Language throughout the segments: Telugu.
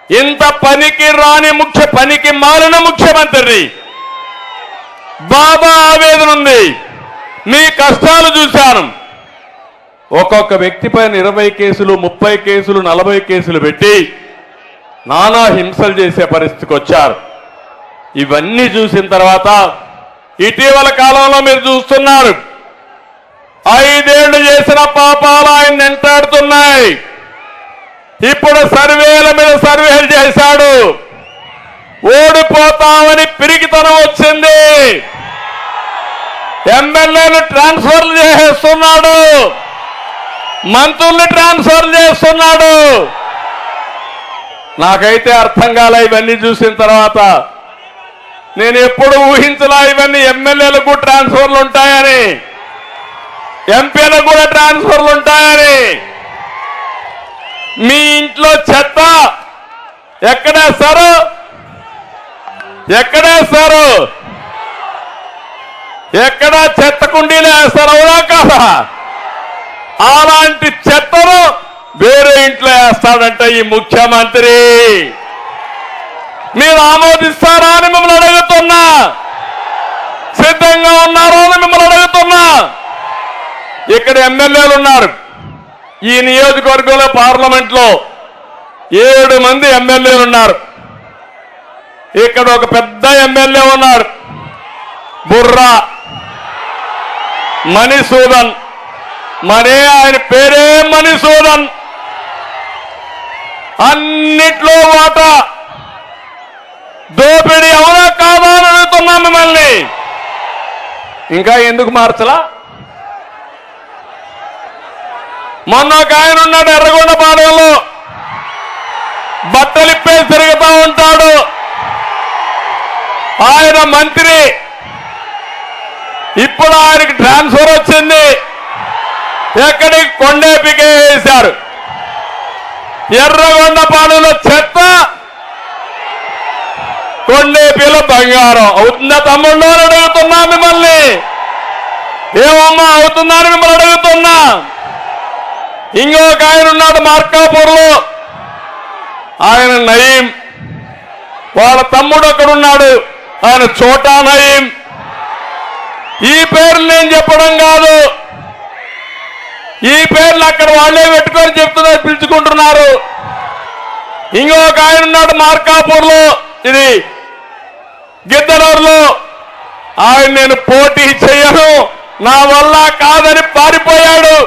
ఇంత పనికి రాని పనికి మాలిన ముఖ్యమంత్రి బాబా ఆవేదన ఉంది. మీ కష్టాలు చూశాను. ఒక్కొక్క వ్యక్తి పైన 20 కేసులు 30 కేసులు 40 కేసులు పెట్టి నానా హింసలు చేసే పరిస్థితికి వచ్చారు. ఇవన్నీ చూసిన తర్వాత ఇటీవల కాలంలో మీరు చూస్తున్నారు 5 ఏళ్లు చేసిన పాపాలు ఆయన వెంటాడుతున్నాయి. ఇప్పుడు సర్వేల మీద సర్వేలు చేశాడు. ఓడిపోతామని పిరికితనం వచ్చింది. ఎమ్మెల్యేలు ట్రాన్స్ఫర్లు చేసేస్తున్నాడు, మంత్రుల్ని ట్రాన్స్ఫర్ చేస్తున్నాడు. నాకైతే అర్థం కాలే ఇవన్నీ చూసిన తర్వాత. నేను ఎప్పుడు ఊహించలా ఇవన్నీ ఎమ్మెల్యేలకు ట్రాన్స్ఫర్లు ఉంటాయని, ఎంపీలకు కూడా ట్రాన్స్ఫర్లు ఉంటాయని. మీ ఇంట్లో చెత్త ఎక్కడేస్తారు? ఎక్కడ చెత్త కుండీలు వేస్తారు, అవునా కాదా? అలాంటి చెత్తను వేరే ఇంట్లో వేస్తాడంట ఈ ముఖ్యమంత్రి. మీరు ఆమోదిస్తారా అని మిమ్మల్ని అడుగుతున్నా. సిద్ధంగా ఉన్నారా అని మిమ్మల్ని అడుగుతున్నా. ఇక్కడ ఎమ్మెల్యేలు ఉన్నారు. ఈ నియోజకవర్గంలో పార్లమెంట్లో 7 మంది ఎమ్మెల్యేలు ఉన్నారు. ఇక్కడ ఒక పెద్ద ఎమ్మెల్యే ఉన్నాడు, బుర్రా మణిసూదన్. ఆయన పేరే మణిసూదన్. అన్నిట్లో వాటా దోపిడీ, అవునా కాదా అని అడుగుతున్నా మిమ్మల్ని. ఇంకా ఎందుకు మార్చలా? మొన్న ఒక ఆయన ఉన్నాడు ఎర్రగొండపాలెంలో, బట్టలిప్పేసి తిరుగుతూ ఉంటాడు. ఆయన మంత్రి. ఇప్పుడు ఆయనకి ట్రాన్స్ఫర్ వచ్చింది. ఎక్కడికి? కొండేపికే వేశారు. ఎర్రగొండపాలెంలో చెత్త, కొండేపిలో బంగారం. అవుతుందా తమ్ముళ్ళు అని అడుగుతున్నా మిమ్మల్ని. ఏమమ్మా అవుతుందా అని మిమ్మల్ని అడుగుతున్నా. ఇంకొక ఆయన ఉన్నాడు మార్కాపూర్లో, ఆయన నయీం. వాళ్ళ తమ్ముడు అక్కడున్నాడు, ఆయన చోటా నయీం. ఈ పేర్లు నేను చెప్పడం కాదు, ఈ పేర్లు అక్కడ వాళ్ళే పెట్టుకొని చెప్తున్నారు, పిలుచుకుంటున్నారు. ఇంకొక ఆయన ఉన్నాడు మార్కాపూర్లో, ఇది గిద్దలూరులో. ఆయన నేను పోటీ చెయ్యను, నా వల్ల కాదని పారిపోయాడు.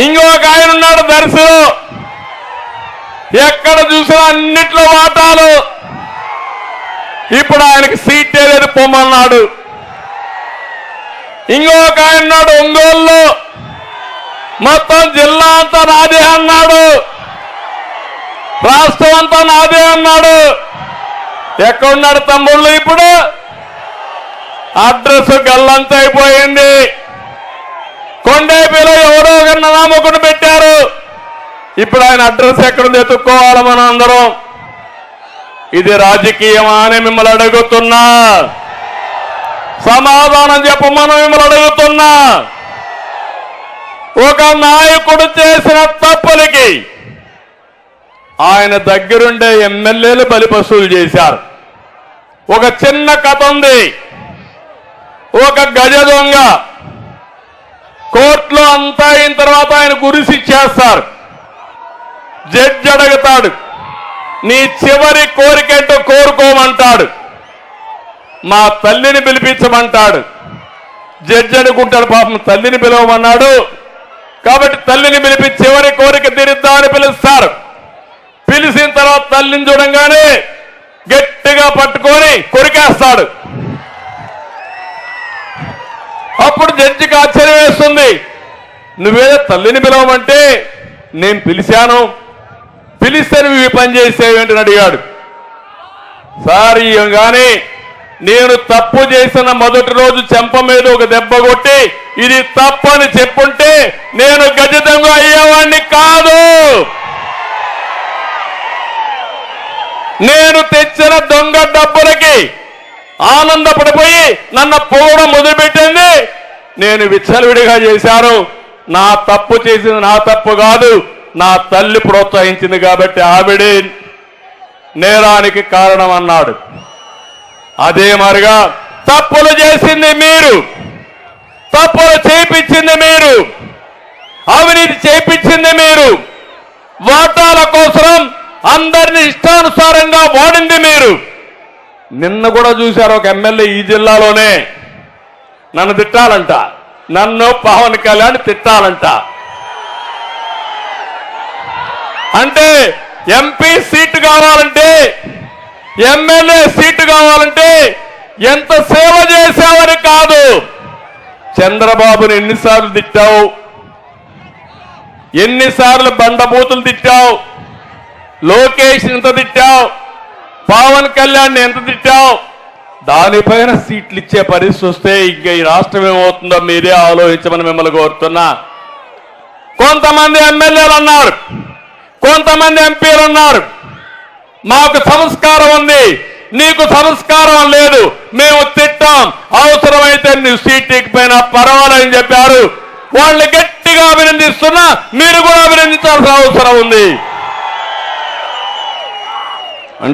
ఇంకొక ఆయన ఉన్నాడు దర్శిలో. ఎక్కడ చూసినా అన్నిట్లో వాటాలు. ఇప్పుడు ఆయనకి సీట్ లేదు, పొమ్మన్నాడు. ఇంకొక ఆయన ఉన్నాడు ఒంగోలులో, మొత్తం జిల్లా అంతా నాదే అన్నాడు, రాష్ట్రం అంతా నాదే అన్నాడు. ఎక్కడున్నాడు తమ్ముళ్ళు? ఇప్పుడు అడ్రస్ గల్లంతా అయిపోయింది. కొండేపిలో ఎవరో ఒక నామకుడు పెట్టారు. ఇప్పుడు ఆయన అడ్రస్ ఎక్కడుంది ఎత్తుక్కోవాలి మనం అందరం. ఇది రాజకీయమా అని మిమ్మల్ని అడుగుతున్నా. సమాధానం చెప్పమని మిమ్మల్ని అడుగుతున్నా. ఒక నాయకుడు చేసిన తప్పులకి ఆయన దగ్గరుండే ఎమ్మెల్యేలు బలిపశువులు చేశారు. ఒక చిన్న కథ ఉంది. ఒక గజ దొంగ కోర్టులో అంతా అయిన తర్వాత ఆయన గురిసి ఇచ్చేస్తారు. జడ్జి అడుగుతాడు, నీ చివరి కోరికేంటో కోరుకోమంటాడు. మా తల్లిని పిలిపించమంటాడు. జడ్జి అనుకుంటాడు, పాపం తల్లిని పిలవమన్నాడు కాబట్టి తల్లిని పిలిపి చివరి కోరిక తీరుద్దామని పిలుస్తారు. పిలిచిన తర్వాత తల్లిని చూడంగానే గట్టిగా పట్టుకొని కొరికేస్తాడు. అప్పుడు జడ్జికి ఆశ్చర్యం వేస్తుంది. నువ్వేదో తల్లిని పిలవమంటే నేను పిలిచాను, పిలిస్తే నువ్వు ఈ పని చేసేవేంటని అడిగాడు. సార్ కానీ నేను తప్పు చేసిన మొదటి రోజు చెంప మీద ఒక దెబ్బ కొట్టి ఇది తప్పని చెప్పుంటే నేను గజ దొంగ అయ్యేవాడిని కాదు. నేను తెచ్చిన దొంగ డబ్బులకి ఆనందపడిపోయి నన్ను పోవడం మొదలుపెట్టింది. నేను విచ్చలవిడిగా చేశాను. నా తప్పు చేసింది నా తప్పు కాదు, నా తల్లి ప్రోత్సహించింది కాబట్టి ఆవిడే నేరానికి కారణం అన్నాడు. అదే మరిగా తప్పులు చేసింది మీరు, తప్పులు చేయించింది మీరు, అవినీతి చేయించింది మీరు, వాటాల కోసం అందరినీ ఇష్టానుసారంగా వాడింది మీరు. నిన్న కూడా చూశారు ఒక ఎమ్మెల్యే ఈ జిల్లాలోనే నన్ను తిట్టాలంట, నన్ను పవన్ కళ్యాణ్ తిట్టాలంట. అంటే ఎంపీ సీటు కావాలంటే, ఎమ్మెల్యే సీటు కావాలంటే ఎంత సేవ చేశావని కాదు, చంద్రబాబుని ఎన్నిసార్లు తిట్టావు, ఎన్నిసార్లు బండబూతులు తిట్టావు, లోకేష్ ఎంత తిట్టావు, పవన్ కళ్యాణ్ ఎంత తిట్టావు, దానిపైన సీట్లు ఇచ్చే పరిస్థితి వస్తే ఇంకా ఈ రాష్ట్రం ఏమవుతుందో మీరే ఆలోచించమని మిమ్మల్ని కోరుతున్నా. కొంతమంది ఎమ్మెల్యేలు అన్నారు, కొంతమంది ఎంపీలు ఉన్నారు, మాకు సంస్కారం ఉంది, నీకు సంస్కారం లేదు, మేము తిట్టాం, అవసరమైతే నువ్వు సీట్ ఎక్కిపోయినా పర్వాలేదని చెప్పారు. వాళ్ళని గట్టిగా అభినందిస్తున్నా, మీరు కూడా అభినందించాల్సిన అవసరం ఉంది.